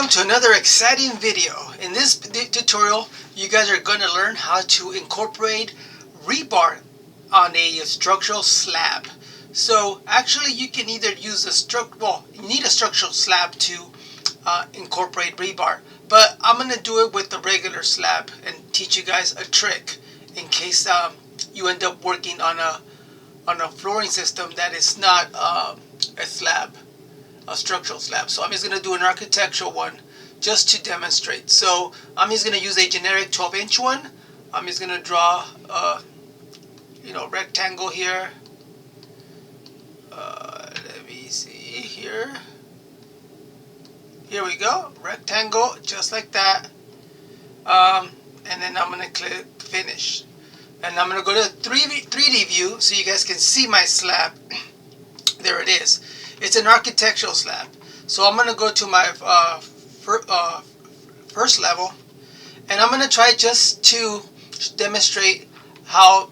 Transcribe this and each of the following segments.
Welcome to another exciting video. In this tutorial, you guys are going to learn how to incorporate rebar on a structural slab. So actually you can either use you need a structural slab to incorporate rebar, but I'm going to do it with the regular slab and teach you guys a trick in case you end up working on a flooring system that is not a slab. A structural slab. So I'm just going to do an architectural one just to demonstrate. So I'm just going to use a generic 12-inch one. I'm just going to draw a rectangle here. Let me see here. Here we go, rectangle, just like that. And then I'm going to click finish. And I'm going to go to 3D view so you guys can see my slab. There it is. It's an architectural slab. So I'm going to go to my first level, and I'm going to try just to demonstrate how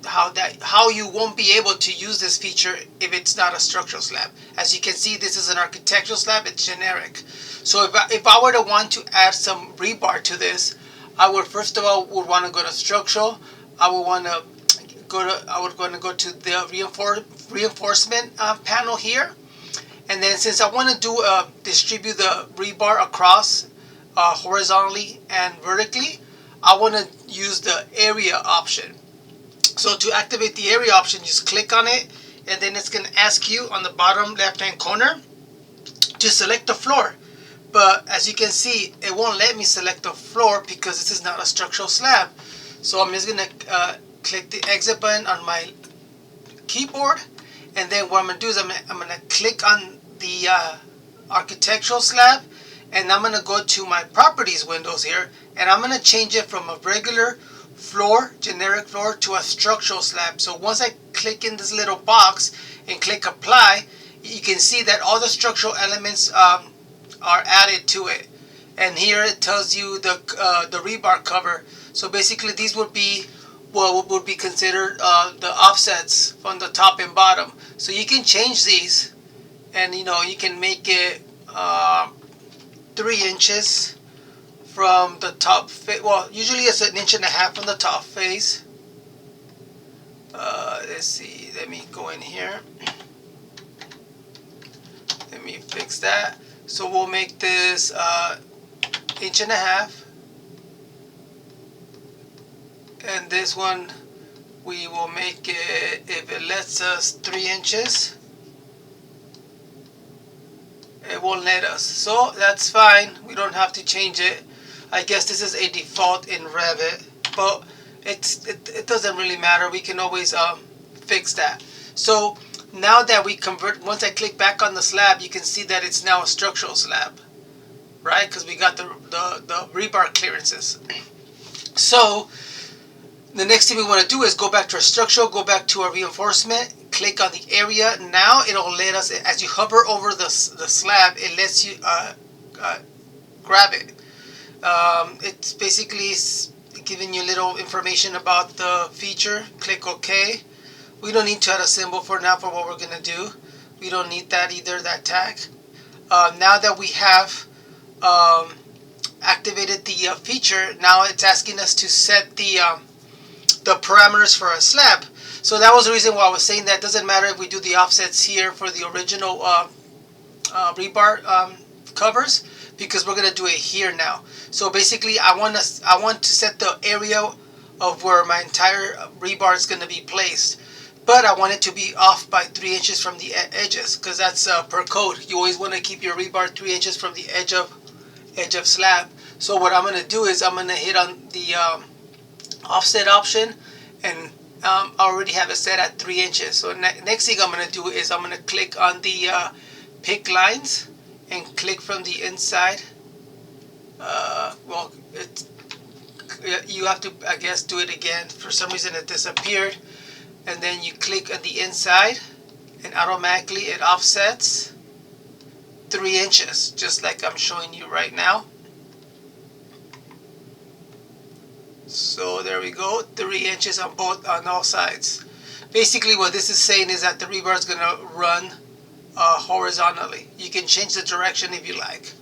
how you won't be able to use this feature if it's not a structural slab. As you can see, this is an architectural slab. It's generic. So if I were to want to add some rebar to this, I would first of all want to go to structural. I would want to go to the reinforcement panel here, and then since I want to distribute the rebar across horizontally and vertically, I want to use the area option. So to activate the area option, just click on it, and then it's going to ask you on the bottom left hand corner to select the floor. But as you can see, it won't let me select the floor because this is not a structural slab. So I'm just going to click the exit button on my keyboard, and then what I'm going to do is I'm going to click on the architectural slab, and I'm going to go to my properties windows here, and I'm going to change it from a regular floor, generic floor, to a structural slab. So once I click in this little box and click apply, you can see that all the structural elements are added to it, and here it tells you the rebar cover. So basically these would be what would be considered the offsets from the top and bottom. So you can change these, and you can make it 3 inches from the top face. Well, usually it's 1.5 inches from the top face. Let's see, let me go in here, let me fix that. So we'll make this 1.5 inches. And this one, we will make it, if it lets us 3 inches, it won't let us. So that's fine. We don't have to change it. I guess this is a default in Revit, but it doesn't really matter. We can always fix that. So now that we convert, once I click back on the slab, you can see that it's now a structural slab, right? Because we got the rebar clearances. So the next thing we want to do is go back to our structural, go back to our reinforcement, click on the area. Now it'll let us, as you hover over the slab, it lets you grab it. It's basically giving you little information about the feature. Click OK. We don't need to add a symbol for now for what we're going to do. We don't need that either, that tag. Now that we have activated the feature, now it's asking us to set the parameters for a slab. So that was the reason why I was saying that it doesn't matter if we do the offsets here for the original rebar covers, because we're going to do it here now. So basically I want to set the area of where my entire rebar is going to be placed, but I want it to be off by 3 inches from the edges, because that's per code. You always want to keep your rebar 3 inches from the edge of slab. So what I'm going to do is I'm going to hit on the offset option, and I already have it set at 3 inches. So next thing I'm going to do is I'm going to click on the pick lines and click from the inside. Well, you have to, I guess, do it again. For some reason it disappeared. And then you click on the inside, and automatically it offsets 3 inches, just like I'm showing you right now. So there we go, 3 inches on all sides. Basically what this is saying is that the rebar is going to run horizontally. You can change the direction if you like.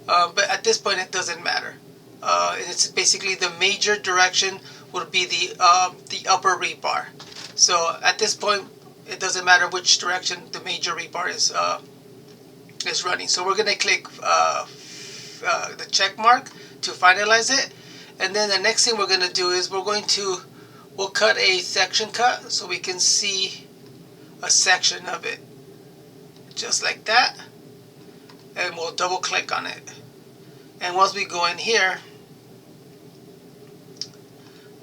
but at this point it doesn't matter. It's basically the major direction would be the upper rebar. So at this point it doesn't matter which direction the major rebar is running. So we're going to click the check mark to finalize it, and then the next thing we're going to do is we'll cut a section cut so we can see a section of it, just like that, and we'll double click on it. And once we go in here,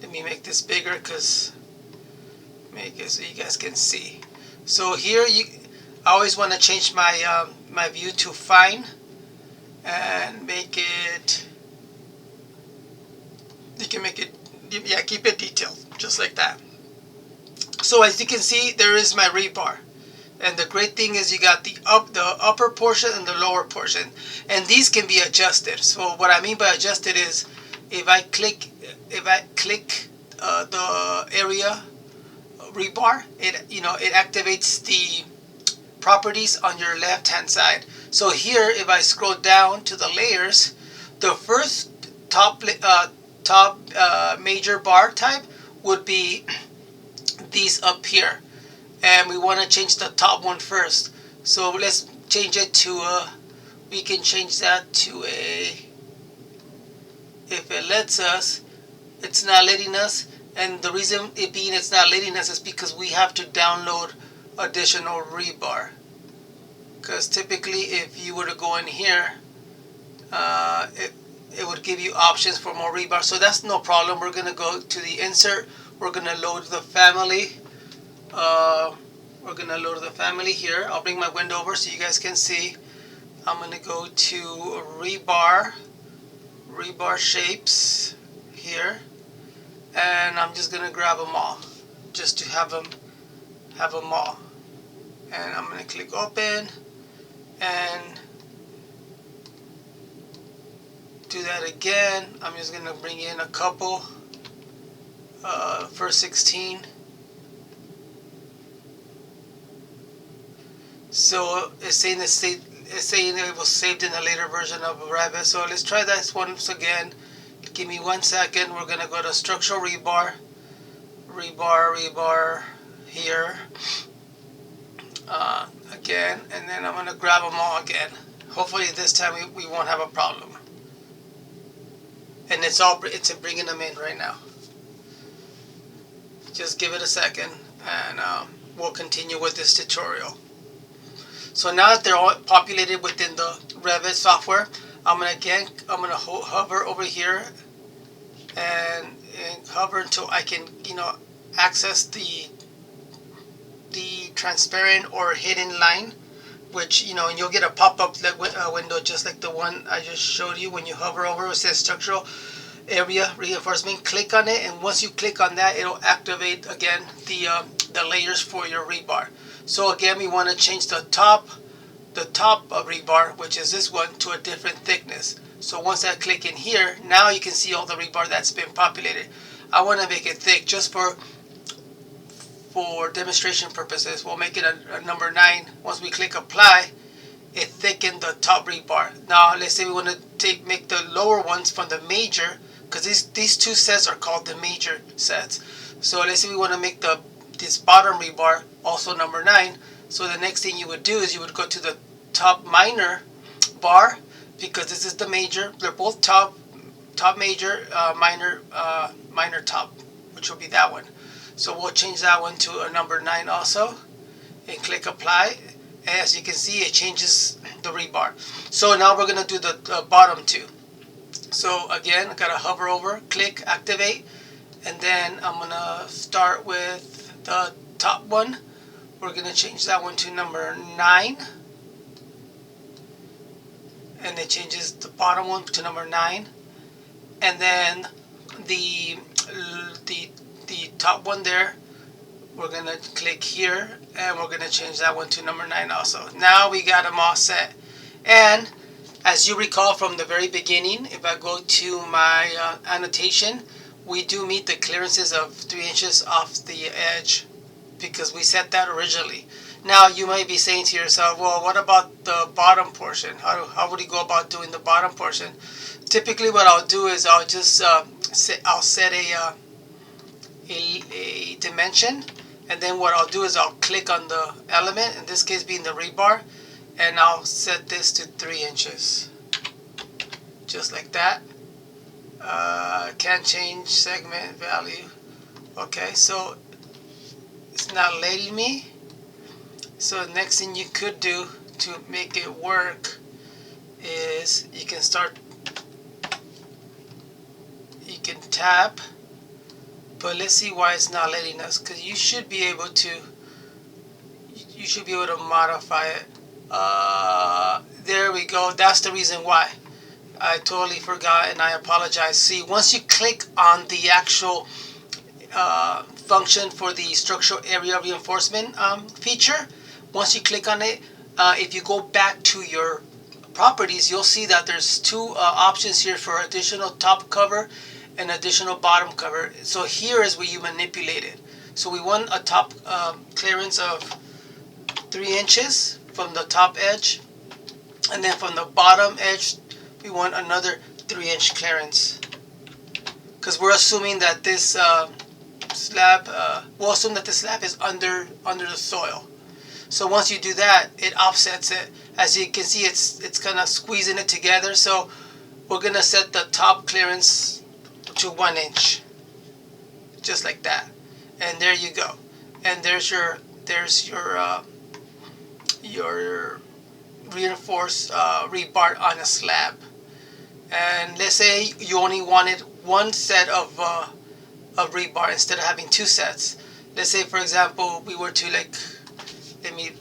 let me make this bigger because make it so you guys can see. So here I always want to change my my view to fine and make it. You can make it, yeah, keep it detailed just like that. So as you can see, there is my rebar, and the great thing is you got the upper portion and the lower portion, and these can be adjusted. So what I mean by adjusted is if I click the area rebar, it activates the properties on your left hand side. So here if I scroll down to the layers, the first top major bar type would be these up here, and we want to change the top one first. So let's change it to we can change that to a, if it lets us. It's not letting us, and the reason it being it's not letting us is because we have to download additional rebar, because typically if you were to go in here, it would give you options for more rebar. So that's no problem. We're going to go to the insert. We're going to load the family. We're going to load the family here. I'll bring my window over so you guys can see. I'm going to go to rebar shapes here, and I'm just going to grab them all just to have them all. And I'm going to click open and do that again. I'm just going to bring in a couple. First 16. So it's saying it was saved in a later version of Revit. So let's try this once again. Give me 1 second. We're going to go to structural rebar here again, and then I'm going to grab them all again. Hopefully this time we won't have a problem. And it's bringing them in right now. Just give it a second, and we'll continue with this tutorial. So now that they're all populated within the Revit software, I'm gonna hover over here and hover until I can access the transparent or hidden line, which and you'll get a pop-up window just like the one I just showed you. When you hover over, it says structural area reinforcement. Click on it, and once you click on that, it'll activate again the layers for your rebar. So again, we want to change the top rebar, which is this one, to a different thickness. So once I click in here, now you can see all the rebar that's been populated. I want to make it thick just for demonstration purposes. We'll make it a number 9. Once we click apply, it thickened the top rebar. Now let's say we want to make the lower ones from the major, because these two sets are called the major sets. So let's say we want to make this bottom rebar also number 9. So the next thing you would do is you would go to the top minor bar, because this is the major. They're both top major, minor top, which will be that one. So we'll change that one to a number 9 also, and click apply. And as you can see, it changes the rebar. So now we're going to do the bottom two. So again, I gotta hover over, click activate, and then I'm gonna start with the top one. We're gonna change that one to number 9, and it changes the bottom one to number 9. And then the top one there, we're gonna click here, and we're gonna change that one to number 9 also. Now we got them all set. And as you recall from the very beginning, if I go to my annotation, we do meet the clearances of 3 inches off the edge, because we set that originally. Now you might be saying to yourself, well, what about the bottom portion? How would you go about doing the bottom portion? Typically what I'll do is I'll just I'll set a dimension, and then what I'll do is I'll click on the element, in this case being the rebar, and I'll set this to 3 inches, just like that. Can't change segment value. Okay, so it's not letting me. So the next thing you could do to make it work is you can tap, but let's see why it's not letting us, because you should be able to modify it. There we go. That's the reason why. I totally forgot, and I apologize. See, once you click on the actual function for the structural area reinforcement feature, once you click on it, if you go back to your properties, you'll see that there's 2 options here for additional top cover and additional bottom cover. So here is where you manipulate it. So we want a top clearance of 3 inches from the top edge, and then from the bottom edge we want another 3-inch clearance, because we're assuming that this slab, we'll assume that the slab is under the soil. So once you do that, it offsets it. As you can see, it's kind of squeezing it together. So we're gonna set the top clearance to 1 inch, just like that, and there you go. And there's your reinforced rebar on a slab. And let's say you only wanted 1 set of rebar instead of having 2 sets. Let's say, for example, we were to, like, let me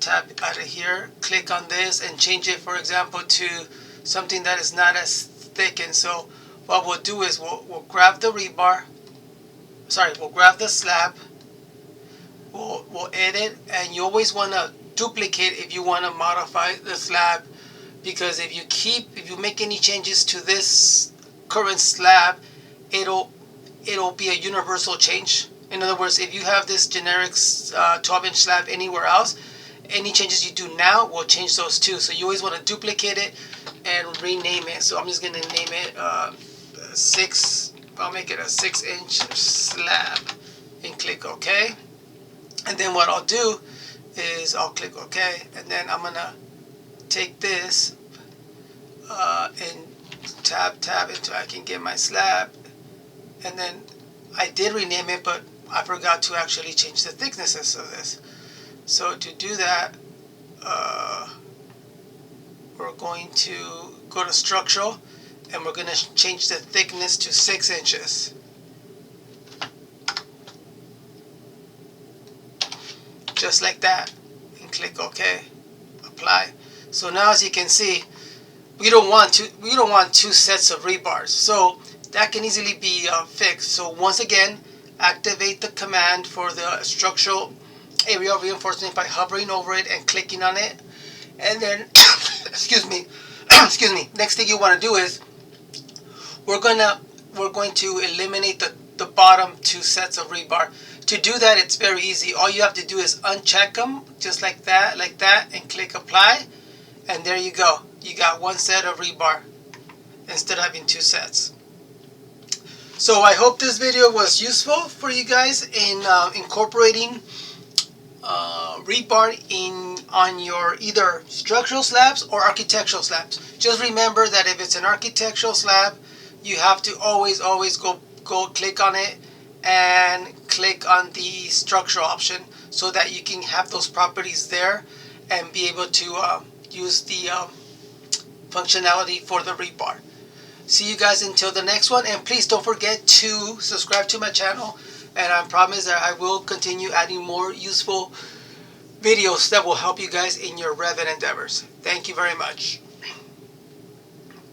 tap out of here, click on this, and change it, for example, to something that is not as thick. And so what we'll do is we'll grab the rebar, we'll grab the slab, we'll edit, and you always want to duplicate if you want to modify the slab, because if you make any changes to this current slab, it'll be a universal change. In other words, if you have this generic 12-inch slab anywhere else, any changes you do now will change those too. So you always want to duplicate it and rename it. So I'm just going to name it I'll make it a 6-inch slab, and click OK. And then what I'll do is I'll click OK, and then I'm going to take this and tab until I can get my slab. And then I did rename it, but I forgot to actually change the thicknesses of this. So to do that, we're going to go to structural, and we're going to change the thickness to 6 inches. Just like that, and click OK, apply. So now, as you can see, we don't want 2 sets of rebars, so that can easily be fixed. So once again, activate the command for the structural area reinforcement by hovering over it and clicking on it, and then excuse me, next thing you want to do is we're going to eliminate the bottom 2 sets of rebar. To do that, it's very easy. All you have to do is uncheck them, just like that, and click apply, and there you go. You got 1 set of rebar instead of having 2 sets. So I hope this video was useful for you guys in incorporating rebar on your either structural slabs or architectural slabs. Just remember that if it's an architectural slab, you have to always go click on it and click on the structural option, so that you can have those properties there and be able to use the functionality for the rebar. See you guys until the next one, and please don't forget to subscribe to my channel, and I promise that I will continue adding more useful videos that will help you guys in your Revit endeavors. Thank you very much.